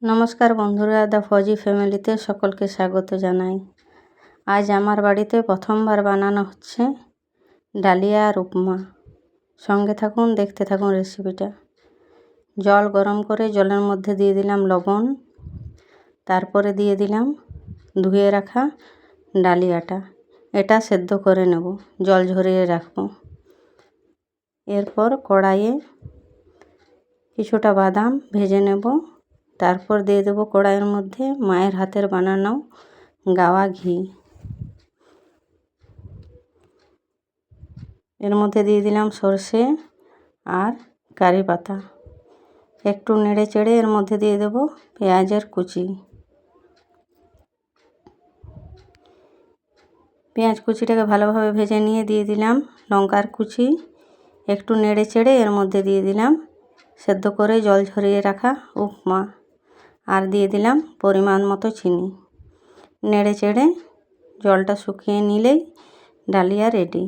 নমস্কার বন্ধুরা, the fuzzy ফ্যামিলিতে সকলকে স্বাগত জানাই। আজ আমার বাড়িতে প্রথমবার বানানো হচ্ছে ডালিয়া আর উপমা। সঙ্গে থাকুন, দেখতে থাকুন রেসিপিটা। জল গরম করে জলের মধ্যে দিয়ে দিলাম লবণ, তারপরে দিয়ে দিলাম ধুয়ে রাখা ডালিয়াটা। এটা সেদ্ধ করে নেব, জল ঝরিয়ে রাখবো। এরপর কড়াইয়ে কিছুটা বাদাম ভেজে নেব। তারপর দিয়ে দেবো কড়াইয়ের মধ্যে মায়ের হাতের বানানো গাওয়া ঘি। এর মধ্যে দিয়ে দিলাম সরষে আর কারি পাতা। একটু নেড়ে চেড়ে এর মধ্যে দিয়ে দেবো পেঁয়াজের কুচি। পেঁয়াজ কুচিটাকে ভালোভাবে ভেজে নিয়ে দিয়ে দিলাম লঙ্কার কুচি। একটু নেড়ে চেড়ে এর মধ্যে দিয়ে দিলাম সেদ্ধ করে জল ঝরিয়ে রাখা উপমা, আর দিয়ে দিলাম পরিমাণ মতো চিনি। নেড়ে চেড়ে জলটা শুকিয়ে নিলেই ডালিয়া রেডি।